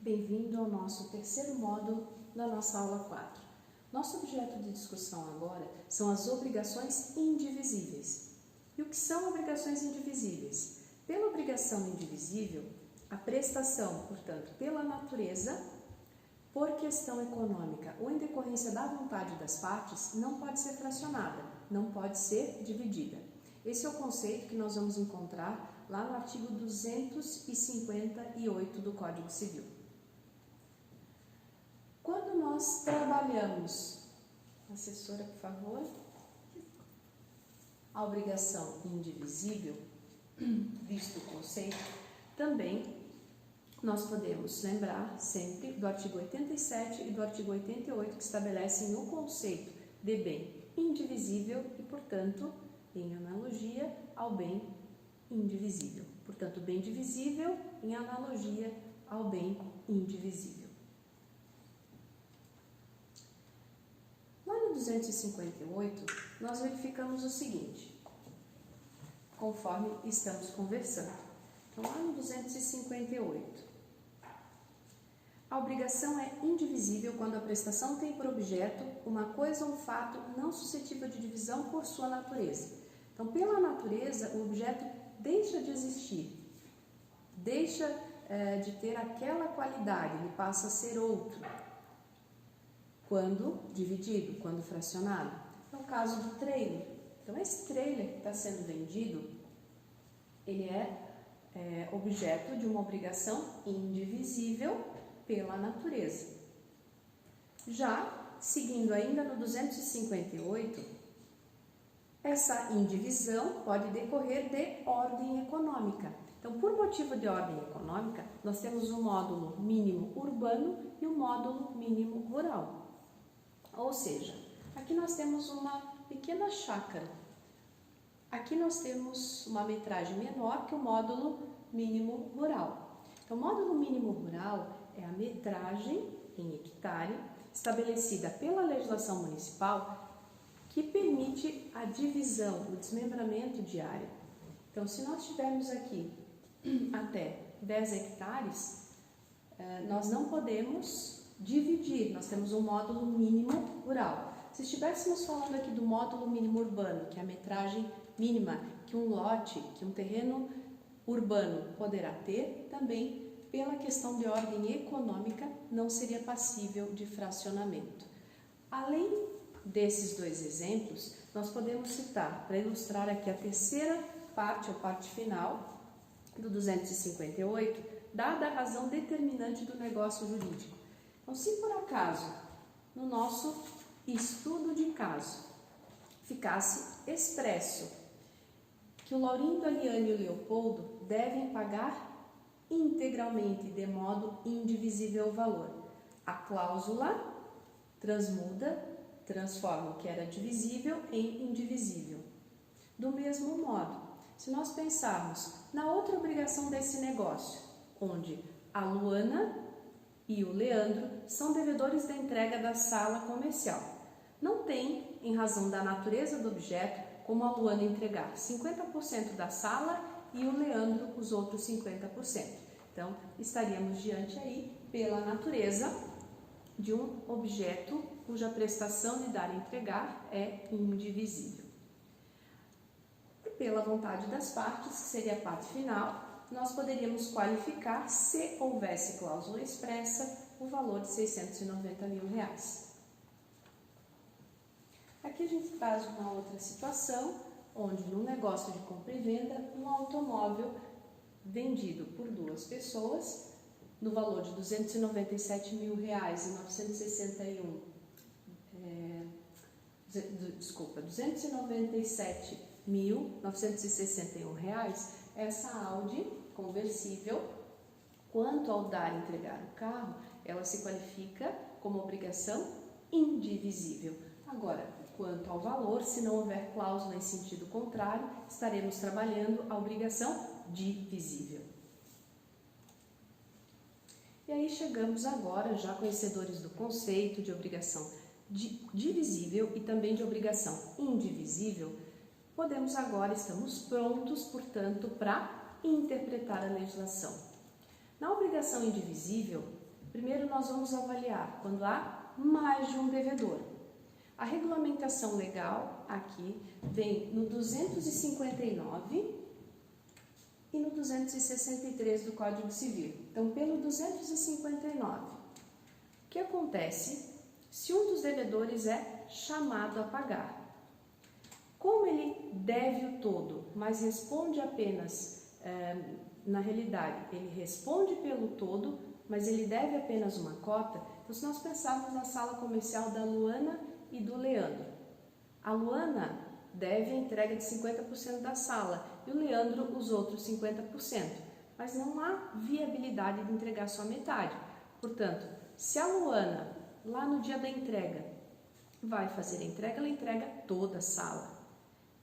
Bem-vindo ao nosso terceiro módulo da nossa aula 4. Nosso objeto de discussão agora são as obrigações indivisíveis. E o que são obrigações indivisíveis? Pela obrigação indivisível, a prestação, portanto, pela natureza, por questão econômica ou em decorrência da vontade das partes, não pode ser fracionada, não pode ser dividida. Esse é o conceito que nós vamos encontrar lá no artigo 258 do Código Civil. Quando nós trabalhamos, assessora, por favor, a obrigação indivisível, visto o conceito, também nós podemos lembrar sempre do artigo 87 e do artigo 88 que estabelecem o conceito de bem indivisível e, portanto, em analogia ao bem indivisível. Portanto, bem divisível em analogia ao bem indivisível. Lá no 258, nós verificamos o seguinte, conforme estamos conversando. Então, lá no 258, a obrigação é indivisível quando a prestação tem por objeto uma coisa ou um fato não suscetível de divisão por sua natureza. Então, pela natureza, o objeto deixa de existir, deixa de ter aquela qualidade, ele passa a ser outro. Quando dividido, quando fracionado. É o caso do trailer. Então, esse trailer que está sendo vendido, ele é objeto de uma obrigação indivisível pela natureza. Já, seguindo ainda no 258, essa indivisão pode decorrer de ordem econômica. Então, por motivo de ordem econômica, nós temos o módulo mínimo urbano e o módulo mínimo rural. Ou seja, aqui nós temos uma pequena chácara. Aqui nós temos uma metragem menor que o módulo mínimo rural. Então, o módulo mínimo rural é a metragem em hectare estabelecida pela legislação municipal que permite a divisão, o desmembramento de área. Então, se nós tivermos aqui até 10 hectares, nós não podemos dividir, nós temos um módulo mínimo rural. Se estivéssemos falando aqui do módulo mínimo urbano, que é a metragem mínima que um lote, que um terreno urbano poderá ter, também pela questão de ordem econômica não seria passível de fracionamento. Além desses dois exemplos, nós podemos citar, para ilustrar aqui a terceira parte, ou parte final do 258, dada a razão determinante do negócio jurídico. Então, se por acaso, no nosso estudo de caso, ficasse expresso que o Laurindo, a Liane e o Leopoldo devem pagar integralmente, de modo indivisível o valor, a cláusula transmuda, transforma o que era divisível em indivisível. Do mesmo modo, se nós pensarmos na outra obrigação desse negócio, onde a Luana e o Leandro são devedores da entrega da sala comercial. Não tem, em razão da natureza do objeto, como a Luana entregar 50% da sala e o Leandro os outros 50%. Então, estaríamos diante aí, pela natureza, de um objeto cuja prestação de dar e entregar é indivisível. E pela vontade das partes, que seria a parte final, nós poderíamos qualificar, se houvesse cláusula expressa, o valor de R$690 mil. Aqui a gente traz uma outra situação, onde no negócio de compra e venda, um automóvel vendido por duas pessoas, no valor de R$297.961, R$297.961, essa Audi conversível, quanto ao dar e entregar o carro, ela se qualifica como obrigação indivisível. Agora, quanto ao valor, se não houver cláusula em sentido contrário, estaremos trabalhando a obrigação divisível. E aí chegamos agora, já conhecedores do conceito de obrigação divisível e também de obrigação indivisível, podemos agora, estamos prontos, portanto, para interpretar a legislação. Na obrigação indivisível, Primeiro nós vamos avaliar quando há mais de um devedor. A regulamentação legal aqui vem no 259 e no 263 do Código Civil. Então, pelo 259, o que acontece se um dos devedores é chamado a pagar? Como ele deve o todo, mas responde apenas, na realidade, ele responde pelo todo, mas ele deve apenas uma cota. Então, se nós pensarmos na sala comercial da Luana e do Leandro, a Luana deve a entrega de 50% da sala e o Leandro os outros 50%, mas não há viabilidade de entregar só metade. Portanto, se a Luana, lá no dia da entrega, vai fazer a entrega, ela entrega toda a sala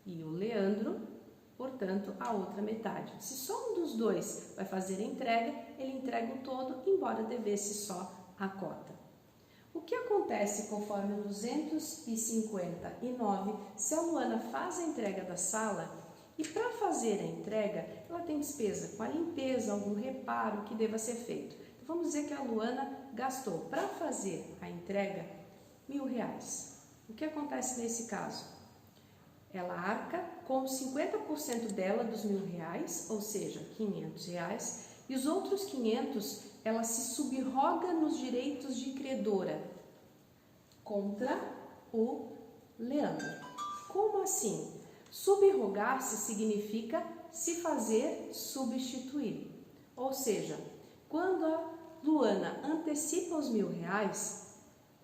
e o Leandro, portanto, a outra metade. Se só um dos dois vai fazer a entrega, ele entrega o todo, embora devesse só a cota. O que acontece conforme o 259, se a Luana faz a entrega da sala e para fazer a entrega, ela tem despesa com a limpeza, algum reparo que deva ser feito. Então, vamos dizer que a Luana gastou para fazer a entrega R$1.000. O que acontece nesse caso? Ela arca com 50% dela dos R$1.000, ou seja, R$500, e os outros 500 ela se subroga nos direitos de credora contra o Leandro. Como assim? Subrogar-se significa se fazer substituir. Ou seja, quando a Luana antecipa os R$1.000,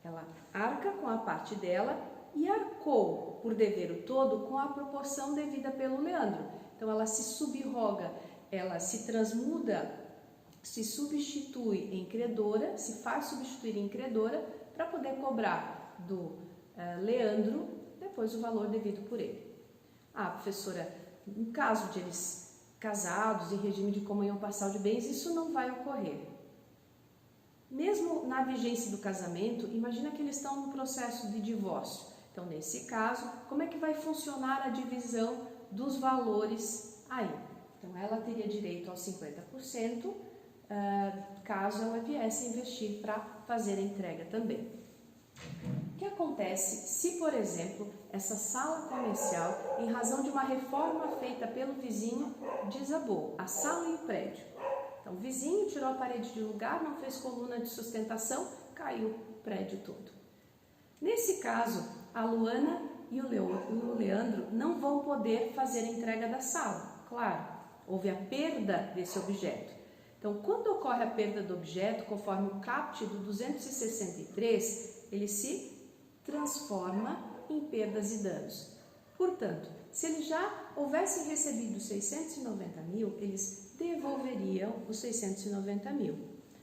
ela arca com a parte dela e arcou por dever o todo com a proporção devida pelo Leandro. Então ela se subroga, ela se transmuda, se substitui em credora, se faz substituir em credora para poder cobrar do Leandro depois o valor devido por ele. Ah, professora, no caso de eles casados em regime de comunhão parcial de bens, isso não vai ocorrer. Mesmo na vigência do casamento, imagina que eles estão no processo de divórcio. Então, nesse caso, como é que vai funcionar a divisão dos valores aí? Então, ela teria direito aos 50%, caso ela viesse a investir para fazer a entrega também. O que acontece se, por exemplo, essa sala comercial, em razão de uma reforma feita pelo vizinho, desabou a sala e o prédio? Então, o vizinho tirou a parede de lugar, não fez coluna de sustentação, caiu o prédio todo. Nesse caso, a Luana e o Leandro não vão poder fazer a entrega da sala. Claro, houve a perda desse objeto. Então, quando ocorre a perda do objeto, conforme o caput do 263, ele se transforma em perdas e danos. Portanto, se eles já houvessem recebido 690 mil, eles devolveriam os 690 mil.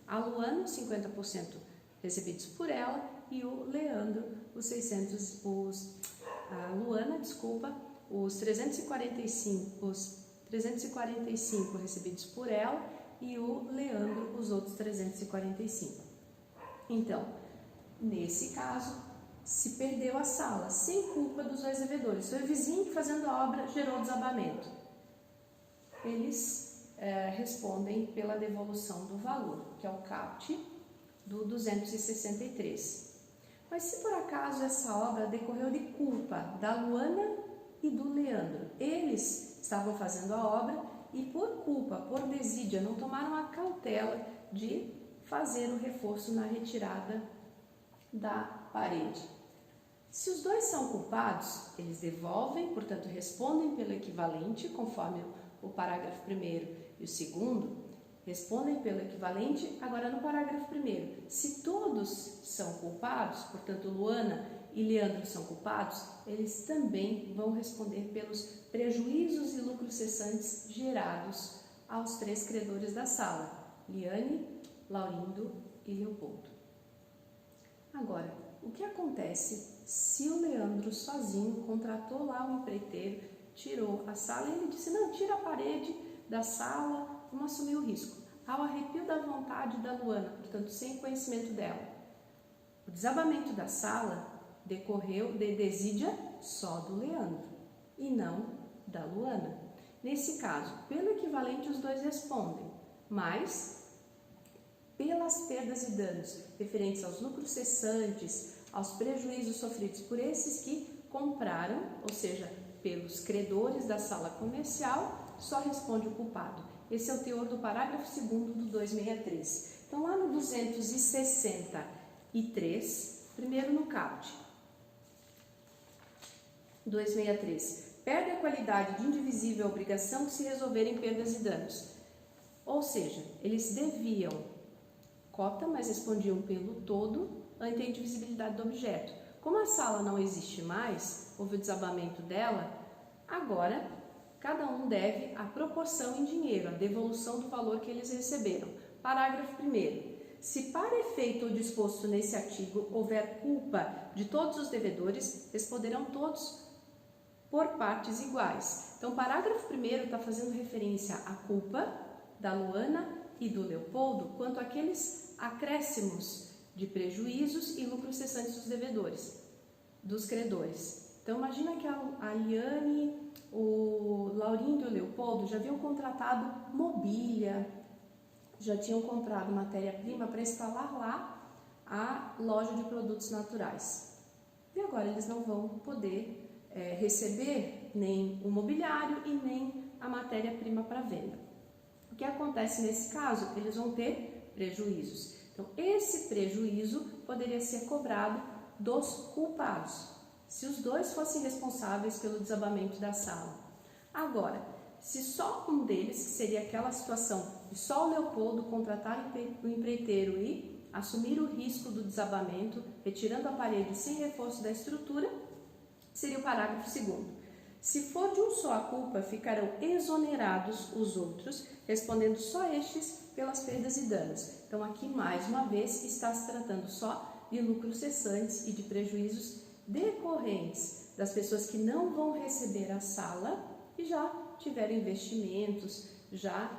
A Luana, 50% recebidos por ela, e o Leandro, os 345 recebidos por ela e o Leandro, os outros 345. Então, nesse caso, se perdeu a sala, sem culpa dos dois devedores. Foi o vizinho que, fazendo a obra, gerou o desabamento. Eles respondem pela devolução do valor, que é o caput do 263. Mas se por acaso essa obra decorreu de culpa da Luana e do Leandro, eles estavam fazendo a obra e por culpa, por desídia, não tomaram a cautela de fazer o reforço na retirada da parede. Se os dois são culpados, eles devolvem, portanto, respondem pelo equivalente, conforme o parágrafo 1º e o 2º, respondem pelo equivalente. Agora, no parágrafo 1º, se todos são culpados, portanto, Luana e Leandro são culpados, eles também vão responder pelos prejuízos e lucros cessantes gerados aos 3 credores da sala, Liane, Laurindo e Leopoldo. Agora, o que acontece se o Leandro sozinho contratou lá um empreiteiro, tirou a sala e ele disse, não, tira a parede da sala, vamos assumir o risco, ao arrepio da vontade da Luana, portanto, sem conhecimento dela. O desabamento da sala decorreu de desídia só do Leandro e não da Luana. Nesse caso, pelo equivalente, os dois respondem, mas pelas perdas e danos referentes aos lucros cessantes, aos prejuízos sofridos por esses que compraram, ou seja, pelos credores da sala comercial, só responde o culpado. Esse é o teor do parágrafo 2º do 263. Então, lá no 263, primeiro no caput, 263, perde a qualidade de indivisível a obrigação se resolverem perdas e danos. Ou seja, eles deviam cota, mas respondiam pelo todo ante a indivisibilidade do objeto. Como a sala não existe mais, houve o desabamento dela, agora cada um deve a proporção em dinheiro, a devolução do valor que eles receberam. Parágrafo 1º. Se para efeito ou disposto nesse artigo houver culpa de todos os devedores, responderão todos por partes iguais. Então, o parágrafo 1º está fazendo referência à culpa da Luana e do Leopoldo quanto àqueles acréscimos de prejuízos e lucros cessantes dos devedores, dos credores. Então, imagina que a Liane, o Laurindo e o Leopoldo já haviam contratado mobília, já tinham comprado matéria-prima para instalar lá a loja de produtos naturais. E agora eles não vão poder receber nem o mobiliário e nem a matéria-prima para venda. O que acontece nesse caso? Eles vão ter prejuízos. Então, esse prejuízo poderia ser cobrado dos culpados, se os dois fossem responsáveis pelo desabamento da sala. Agora, se só um deles, que seria aquela situação de só o Leopoldo contratar o empreiteiro e assumir o risco do desabamento, retirando a parede sem reforço da estrutura, seria o parágrafo 2º. Se for de um só a culpa, ficarão exonerados os outros, respondendo só estes pelas perdas e danos. Então, aqui, mais uma vez, está se tratando só de lucros cessantes e de prejuízos decorrentes das pessoas que não vão receber a sala e já tiveram investimentos, já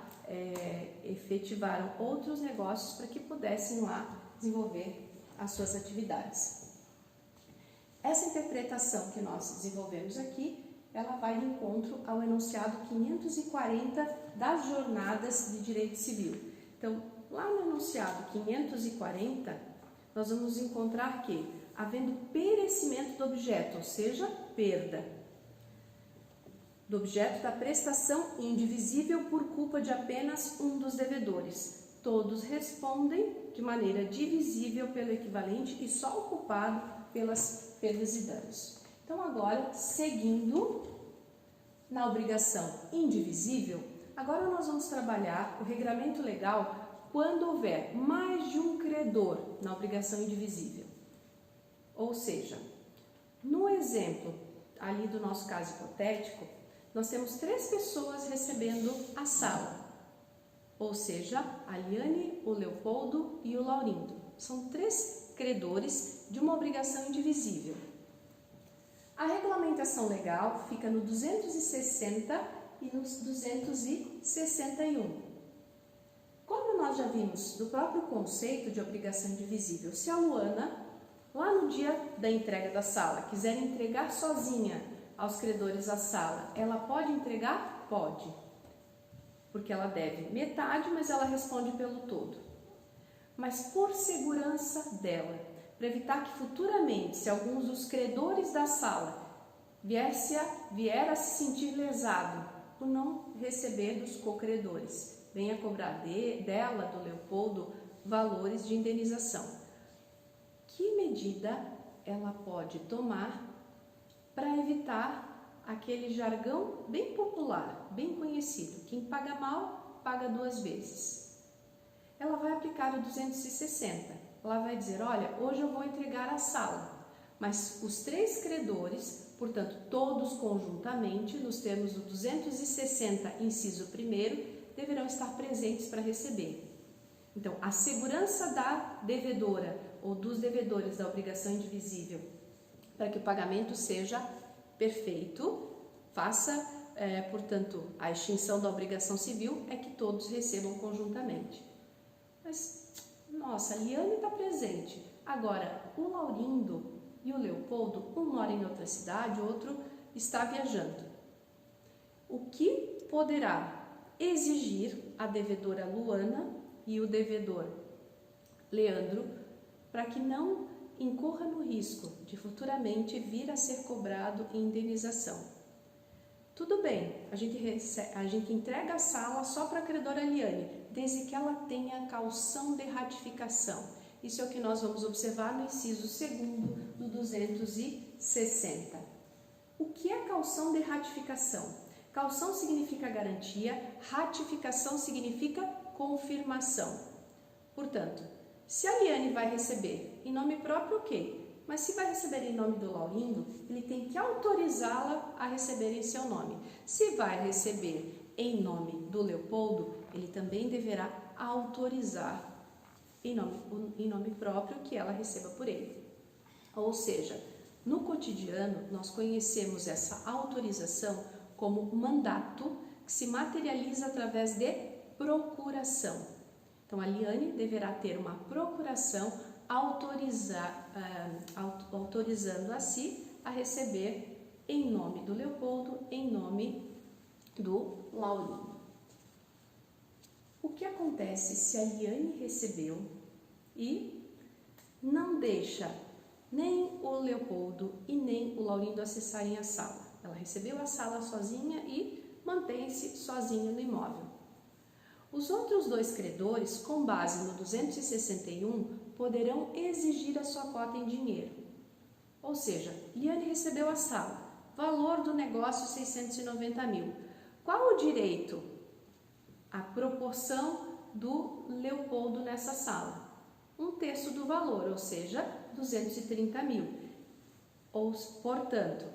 efetivaram outros negócios para que pudessem lá desenvolver as suas atividades. Essa interpretação que nós desenvolvemos aqui, ela vai de encontro ao enunciado 540 das jornadas de direito civil. Então, lá no enunciado 540, nós vamos encontrar que, havendo perecimento do objeto, ou seja, perda do objeto da prestação indivisível por culpa de apenas um dos devedores, todos respondem de maneira divisível pelo equivalente e só o culpado pelas perdas e danos. Então, agora, seguindo na obrigação indivisível, agora nós vamos trabalhar o regramento legal quando houver mais de um credor na obrigação indivisível. Ou seja, no exemplo ali do nosso caso hipotético, nós temos 3 pessoas recebendo a sala, ou seja, a Liane, o Leopoldo e o Laurindo. São 3 credores de uma obrigação indivisível. A regulamentação legal fica no 260 e no 261. Como nós já vimos do próprio conceito de obrigação indivisível, se a Luana, lá no dia da entrega da sala, quiser entregar sozinha aos credores a sala, ela pode entregar? Pode, porque ela deve metade, mas ela responde pelo todo. Mas por segurança dela, para evitar que futuramente, se alguns dos credores da sala vier a se sentir lesado por não receber dos co-credores, venha cobrar dela, do Leopoldo, valores de indenização. Que medida ela pode tomar para evitar aquele jargão bem popular, bem conhecido? Quem paga mal, paga 2 vezes. Ela vai aplicar o 260. Ela vai dizer, olha, hoje eu vou entregar a sala, mas os 3 credores, portanto, todos conjuntamente, nos termos do 260, inciso 1º, deverão estar presentes para receber. Então, a segurança da devedora ou dos devedores da obrigação indivisível para que o pagamento seja perfeito, faça, portanto, a extinção da obrigação civil é que todos recebam conjuntamente. Mas, nossa, a Liane está presente. Agora, o Laurindo e o Leopoldo, um mora em outra cidade, o outro está viajando. O que poderá exigir a devedora Luana e o devedor Leandro, para que não incorra no risco de futuramente vir a ser cobrado em indenização. Tudo bem, a gente entrega a sala só para a credora Eliane, desde que ela tenha caução de ratificação. Isso é o que nós vamos observar no inciso 2º do 260. O que é caução de ratificação? Caução significa garantia, ratificação significa confirmação. Portanto, se a Eliane vai receber em nome próprio, ok. Mas se vai receber em nome do Laurindo, ele tem que autorizá-la a receber em seu nome. Se vai receber em nome do Leopoldo, ele também deverá autorizar em nome próprio que ela receba por ele. Ou seja, no cotidiano, nós conhecemos essa autorização como mandato que se materializa através de procuração. Então, a Eliane deverá ter uma procuração autorizando a si a receber em nome do Leopoldo, em nome do Laurindo. O que acontece se a Eliane recebeu e não deixa nem o Leopoldo e nem o Laurindo acessarem a sala? Ela recebeu a sala sozinha e mantém-se sozinha no imóvel. Os outros dois credores, com base no 261, poderão exigir a sua cota em dinheiro. Ou seja, Eliane recebeu a sala, valor do negócio 690 mil. Qual o direito? A proporção do Leopoldo nessa sala. 1/3 do valor, ou seja, 230 mil. Portanto,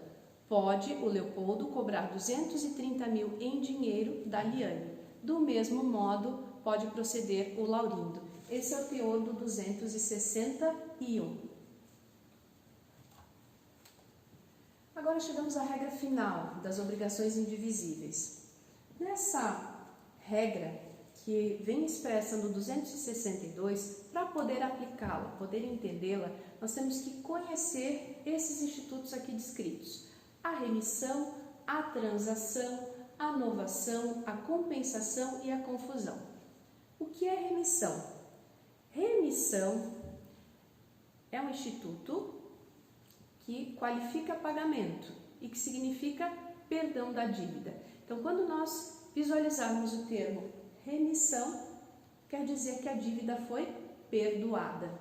pode o Leopoldo cobrar 230 mil em dinheiro da Eliane. Do mesmo modo, pode proceder o Laurindo. Esse é o teor do 261. Agora chegamos à regra final das obrigações indivisíveis. Nessa regra, que vem expressa no 262, para poder aplicá-la, poder entendê-la, nós temos que conhecer esses institutos aqui descritos. A remissão, a transação, a novação, a compensação e a confusão. O que é remissão? Remissão é um instituto que qualifica pagamento e que significa perdão da dívida. Então, quando nós visualizarmos o termo remissão, quer dizer que a dívida foi perdoada.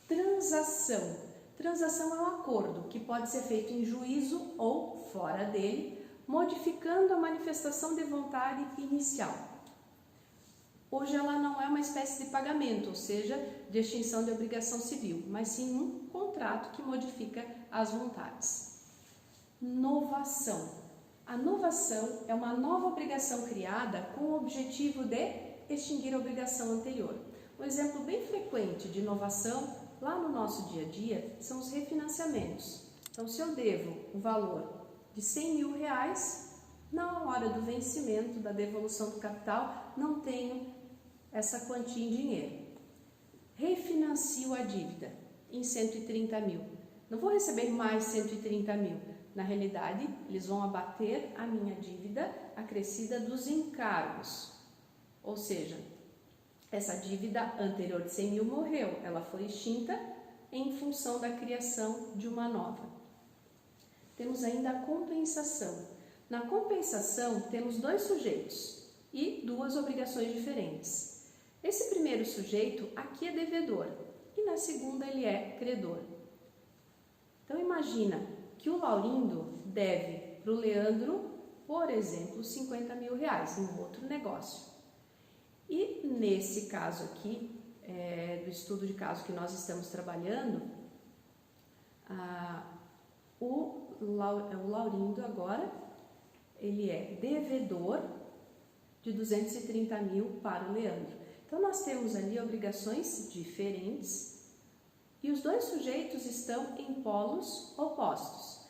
Transação. Transação é um acordo que pode ser feito em juízo ou fora dele, modificando a manifestação de vontade inicial. Hoje ela não é uma espécie de pagamento, ou seja, de extinção de obrigação civil, mas sim um contrato que modifica as vontades. Novação. A novação é uma nova obrigação criada com o objetivo de extinguir a obrigação anterior. Um exemplo bem frequente de inovação lá no nosso dia a dia são os refinanciamentos. Então, se eu devo o valor de 100 mil reais, na hora do vencimento da devolução do capital, não tenho essa quantia em dinheiro. Refinancio a dívida em 130 mil. Não vou receber mais 130 mil. Na realidade, eles vão abater a minha dívida acrescida dos encargos. Ou seja, essa dívida anterior de 100 mil morreu. Ela foi extinta em função da criação de uma nova. Temos ainda a compensação. Na compensação, temos dois sujeitos e duas obrigações diferentes. Esse primeiro sujeito aqui é devedor e na segunda ele é credor. Então, imagina que o Laurindo deve para o Leandro, por exemplo, 50 mil reais em outro negócio. E nesse caso aqui, do estudo de caso que nós estamos trabalhando, o Laurindo agora, ele é devedor de 230 mil para o Leandro. Então, nós temos ali obrigações diferentes e os dois sujeitos estão em polos opostos.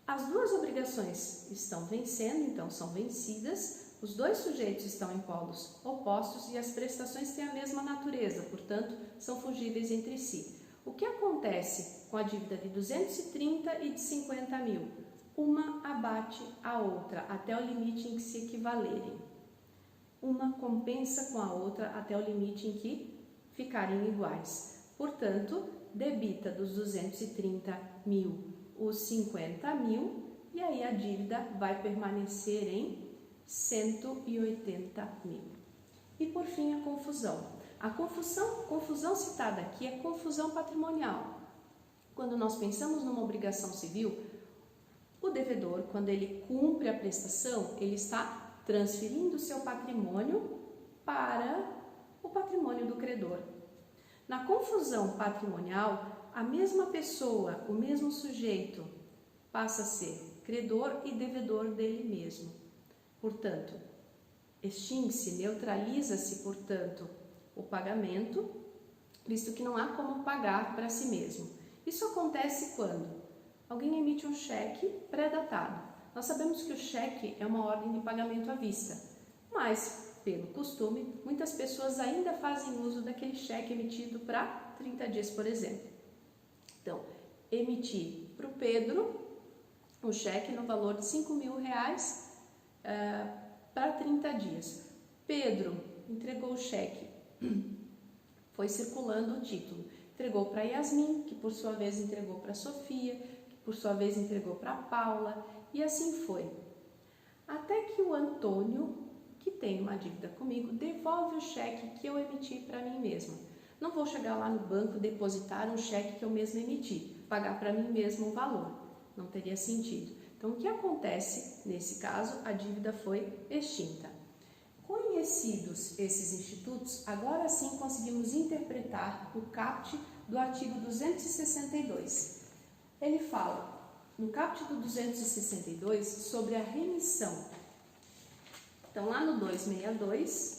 As duas obrigações estão vencendo, então são vencidas, os dois sujeitos estão em polos opostos e as prestações têm a mesma natureza, portanto, são fungíveis entre si. O que acontece com a dívida de 230 e de 50 mil? Uma abate a outra até o limite em que se equivalerem. Uma compensa com a outra até o limite em que ficarem iguais. Portanto, debita dos 230 mil os 50 mil e aí a dívida vai permanecer em 180 mil. E por fim, a confusão. A confusão citada aqui é confusão patrimonial. Quando nós pensamos numa obrigação civil, o devedor, quando ele cumpre a prestação, ele está transferindo seu patrimônio para o patrimônio do credor. Na confusão patrimonial, a mesma pessoa, o mesmo sujeito, passa a ser credor e devedor dele mesmo. Portanto, extingue-se, neutraliza-se, portanto, o pagamento, visto que não há como pagar para si mesmo. Isso acontece quando alguém emite um cheque pré-datado. Nós sabemos que o cheque é uma ordem de pagamento à vista, mas, pelo costume, muitas pessoas ainda fazem uso daquele cheque emitido para 30 dias, por exemplo. Então, emiti para o Pedro um cheque no valor de R$5.000 para 30 dias. Pedro entregou o cheque, foi circulando o título. Entregou para Yasmin, que por sua vez entregou para Sofia, que por sua vez entregou para Paula, e assim foi. Até que o Antônio, que tem uma dívida comigo, devolve o cheque que eu emiti para mim mesma. Não vou chegar lá no banco, depositar um cheque que eu mesma emiti, pagar para mim mesma um valor. Não teria sentido. Então, o que acontece nesse caso? A dívida foi extinta. Conhecidos esses institutos, agora sim conseguimos interpretar o caput do artigo 262. Ele fala, no caput do 262, sobre a remissão. Então, lá no 262...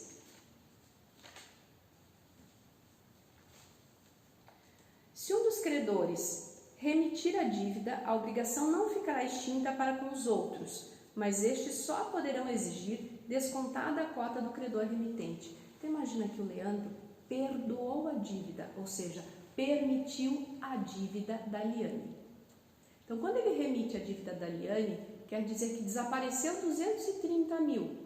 se um dos credores remitir a dívida, a obrigação não ficará extinta para com os outros, mas estes só poderão exigir descontada a cota do credor remitente. Então, imagina que o Leandro perdoou a dívida, ou seja, permitiu a dívida da Liane. Então, quando ele remite a dívida da Liane, quer dizer que desapareceu 230 mil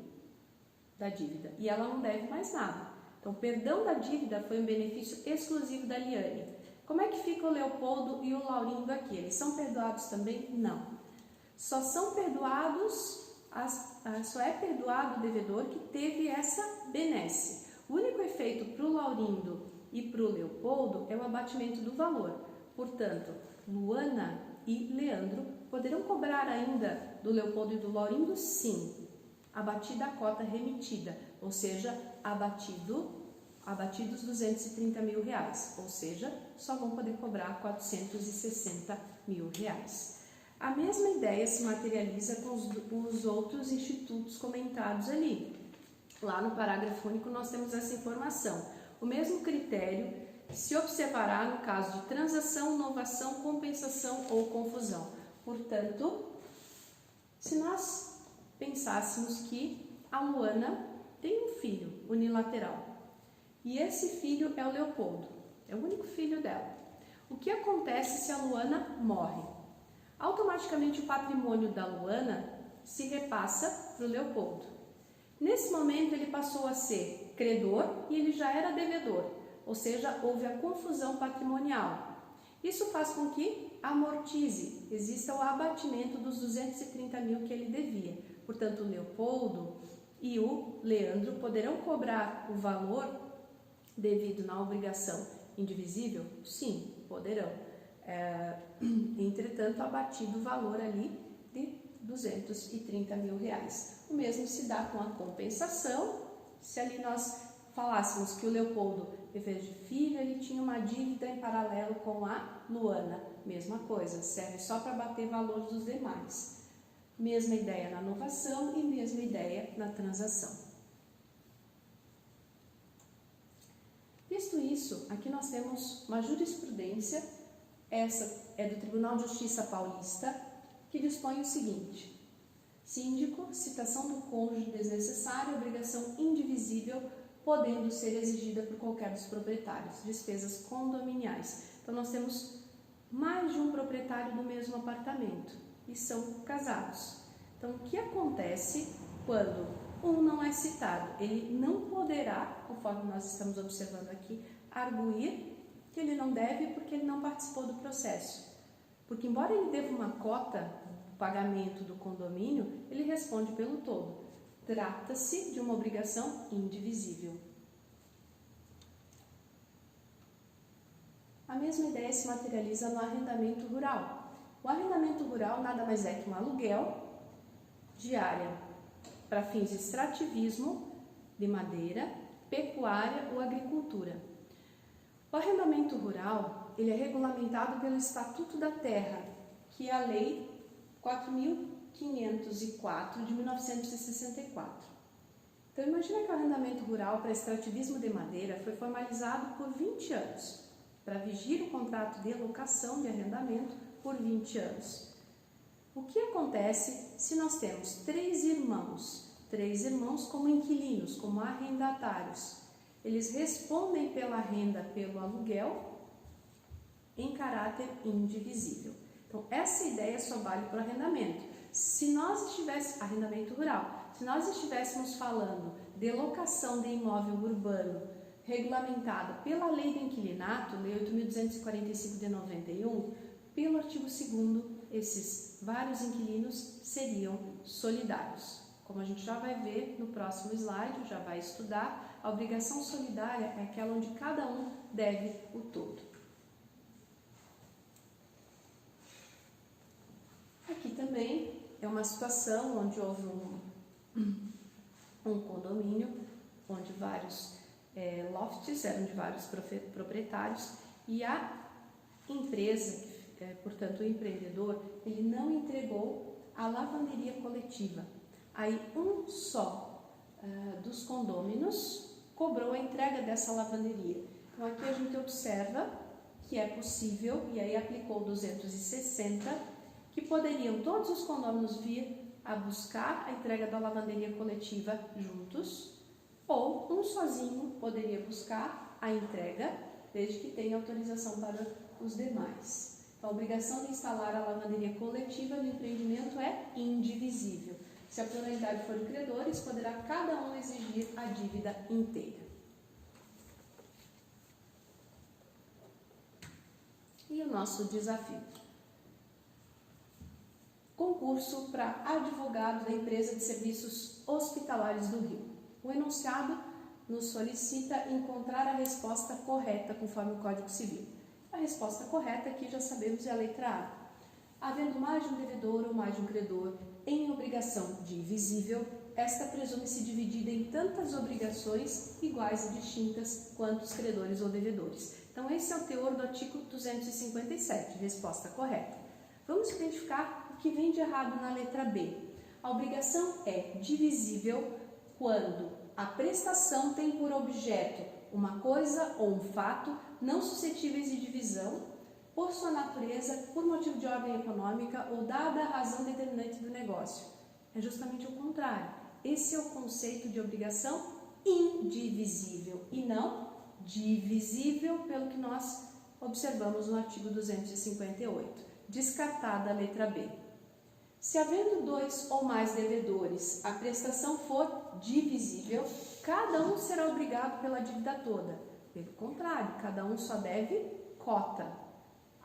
da dívida e ela não deve mais nada. Então, o perdão da dívida foi um benefício exclusivo da Liane. Como é que fica o Leopoldo e o Laurindo aqui? Eles são perdoados também? Não. Só são perdoados, só é perdoado o devedor que teve essa benesse. O único efeito para o Laurindo e para o Leopoldo é o abatimento do valor. Portanto, Luana e Leandro poderão cobrar ainda do Leopoldo e do Laurindo? Sim. Abatida a cota remitida, ou seja, abatidos 230 mil reais, ou seja, só vão poder cobrar 460 mil reais. A mesma ideia se materializa com os outros institutos comentados ali. Lá no parágrafo único nós temos essa informação. O mesmo critério se observará no caso de transação, novação, compensação ou confusão. Portanto, se nós pensássemos que a Luana tem um filho unilateral, e esse filho é o Leopoldo, é o único filho dela. O que acontece se a Luana morre? Automaticamente o patrimônio da Luana se repassa para o Leopoldo. Nesse momento ele passou a ser credor e ele já era devedor, ou seja, houve a confusão patrimonial. Isso faz com que amortize, exista o abatimento dos 230 mil que ele devia. Portanto, o Leopoldo e o Leandro poderão cobrar o valor devido na obrigação indivisível? Sim, poderão. Entretanto, abatido o valor ali de 230 mil reais. O mesmo se dá com a compensação. Se ali nós falássemos que o Leopoldo, em vez de filho, ele tinha uma dívida em paralelo com a Luana, mesma coisa, serve só para bater valor dos demais. Mesma ideia na novação e mesma ideia na transação. Visto isso, aqui nós temos uma jurisprudência, essa é do Tribunal de Justiça Paulista, que dispõe o seguinte: síndico, citação do cônjuge desnecessária, obrigação indivisível, podendo ser exigida por qualquer dos proprietários, despesas condominiais. Então, nós temos mais de um proprietário do mesmo apartamento e são casados. Então, o que acontece quando um não é citado? Ele não poderá, conforme nós estamos observando aqui, arguir que ele não deve porque ele não participou do processo. Porque embora ele deva uma cota do pagamento do condomínio, ele responde pelo todo. Trata-se de uma obrigação indivisível. A mesma ideia se materializa no arrendamento rural. O arrendamento rural nada mais é que um aluguel de área para fins de extrativismo de madeira, pecuária ou agricultura. O arrendamento rural ele é regulamentado pelo Estatuto da Terra, que é a Lei 4.504 de 1964. Então, imagina que o arrendamento rural para extrativismo de madeira foi formalizado por 20 anos, para vigir o contrato de locação de arrendamento por 20 anos. O que acontece se nós temos três irmãos como inquilinos, como arrendatários? Eles respondem pela renda, pelo aluguel, em caráter indivisível. Então, essa ideia só vale para o arrendamento. Se nós estivéssemos, arrendamento rural, se nós estivéssemos falando de locação de imóvel urbano regulamentada pela Lei do Inquilinato, Lei 8.245 de 91, pelo artigo 2º, esses vários inquilinos seriam solidários. Como a gente já vai ver no próximo slide, já vai estudar, a obrigação solidária é aquela onde cada um deve o todo. Aqui também é uma situação onde houve um condomínio, onde vários lofts eram de vários proprietários e a empresa, portanto o empreendedor, ele não entregou a lavanderia coletiva. Aí um só dos condôminos cobrou a entrega dessa lavanderia. Então aqui a gente observa que é possível, e aí aplicou 260, que poderiam todos os condôminos vir a buscar a entrega da lavanderia coletiva juntos, ou um sozinho poderia buscar a entrega, desde que tenha autorização para os demais. Então, a obrigação de instalar a lavanderia coletiva no empreendimento é indivisível. Se a pluralidade for de credores, poderá cada um exigir a dívida inteira. E o nosso desafio. Concurso para advogado da empresa de serviços hospitalares do Rio. O enunciado nos solicita encontrar a resposta correta conforme o Código Civil. A resposta correta aqui já sabemos é a letra A. Havendo mais de um devedor ou mais de um credor em obrigação divisível, esta presume-se dividida em tantas obrigações iguais e distintas quanto os credores ou devedores. Então, esse é o teor do artigo 257, resposta correta. Vamos identificar o que vem de errado na letra B. A obrigação é divisível quando a prestação tem por objeto uma coisa ou um fato não suscetíveis de divisão, por sua natureza, por motivo de ordem econômica ou dada a razão determinante do negócio. É justamente o contrário. Esse é o conceito de obrigação indivisível e não divisível, pelo que nós observamos no artigo 258. Descartada a letra B. Se havendo dois ou mais devedores, a prestação for divisível, cada um será obrigado pela dívida toda. Pelo contrário, cada um só deve cota,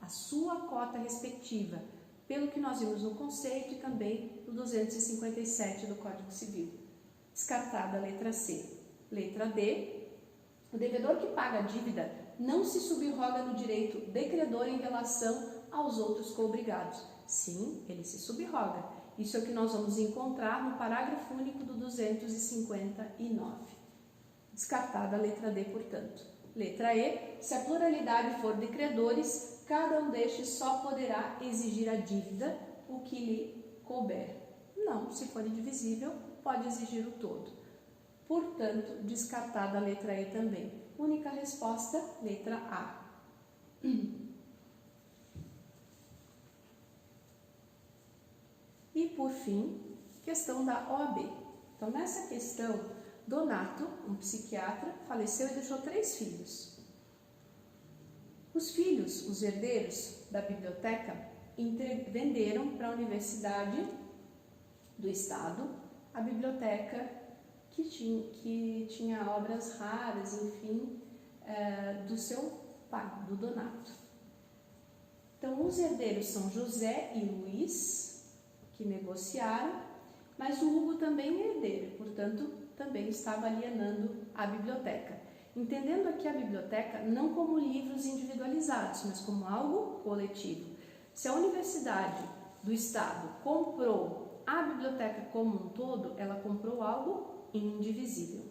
a sua cota respectiva, pelo que nós vimos no conceito e também no 257 do Código Civil. Descartada a letra C. Letra D. O devedor que paga a dívida não se subroga no direito de credor em relação aos outros coobrigados. Sim, ele se subroga. Isso é o que nós vamos encontrar no parágrafo único do 259. Descartada a letra D, portanto. Letra E. Se a pluralidade for de credores, cada um destes só poderá exigir a dívida, o que lhe couber. Não, se for indivisível, pode exigir o todo. Portanto, descartada a letra E também. Única resposta, letra A. E, por fim, questão da OAB. Então, nessa questão, Donato, um psiquiatra, faleceu e deixou 3 filhos. Os filhos, os herdeiros da biblioteca, venderam para a Universidade do Estado a biblioteca que tinha obras raras, enfim, do seu pai, do Donato. Então, os herdeiros são José e Luiz, que negociaram, mas o Hugo também é herdeiro, portanto, também estava alienando a biblioteca. Entendendo aqui a biblioteca não como livros individualizados, mas como algo coletivo. Se a Universidade do Estado comprou a biblioteca como um todo, ela comprou algo indivisível.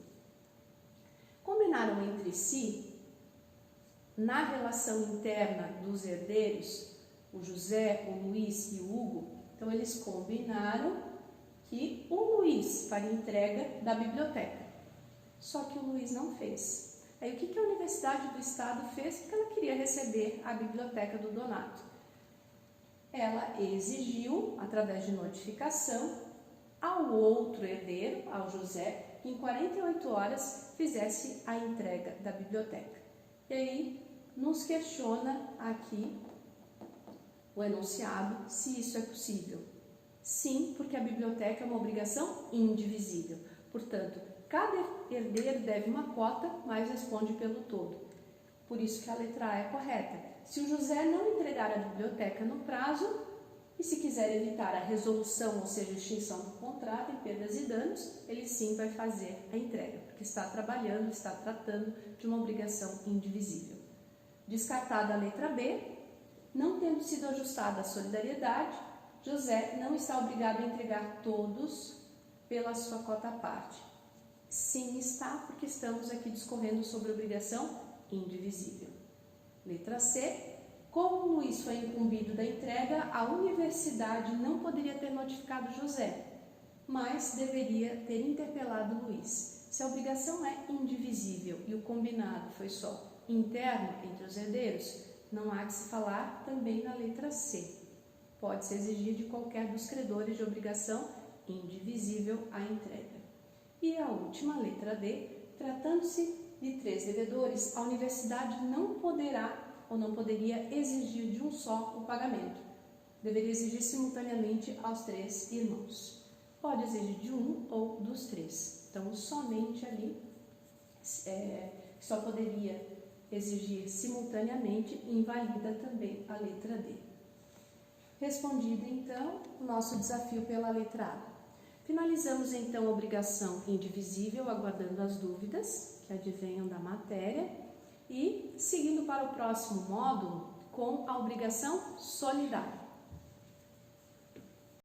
Combinaram entre si, na relação interna dos herdeiros, o José, o Luiz e o Hugo, então eles combinaram que o Luiz faria entrega da biblioteca. Só que o Luiz não fez. Aí o que a Universidade do Estado fez? Porque ela queria receber a biblioteca do Donato. Ela exigiu, através de notificação, ao outro herdeiro, ao José, que em 48 horas fizesse a entrega da biblioteca. E aí nos questiona aqui o enunciado se isso é possível. Sim, porque a biblioteca é uma obrigação indivisível. Portanto, cada herdeiro deve uma cota, mas responde pelo todo. Por isso que a letra A é correta. Se o José não entregar a biblioteca no prazo, e se quiser evitar a resolução, ou seja, a extinção do contrato em perdas e danos, ele sim vai fazer a entrega, porque está trabalhando, está tratando de uma obrigação indivisível. Descartada a letra B, não tendo sido ajustada a solidariedade, José não está obrigado a entregar todos pela sua cota à parte. Sim, está, porque estamos aqui discorrendo sobre obrigação indivisível. Letra C. Como Luiz foi incumbido da entrega, a universidade não poderia ter notificado José, mas deveria ter interpelado Luiz. Se a obrigação é indivisível e o combinado foi só interno entre os herdeiros, não há que se falar também na letra C. Pode-se exigir de qualquer dos credores de obrigação indivisível a entrega. E a última, letra D, tratando-se de 3 devedores, a universidade não poderá ou não poderia exigir de um só o pagamento. Deveria exigir simultaneamente aos 3 irmãos. Pode exigir de um ou dos 3. Então, somente ali só poderia exigir simultaneamente, invalida também a letra D. Respondido, então, o nosso desafio pela letra A. Finalizamos, então, a obrigação indivisível, aguardando as dúvidas que advenham da matéria e seguindo para o próximo módulo com a obrigação solidária.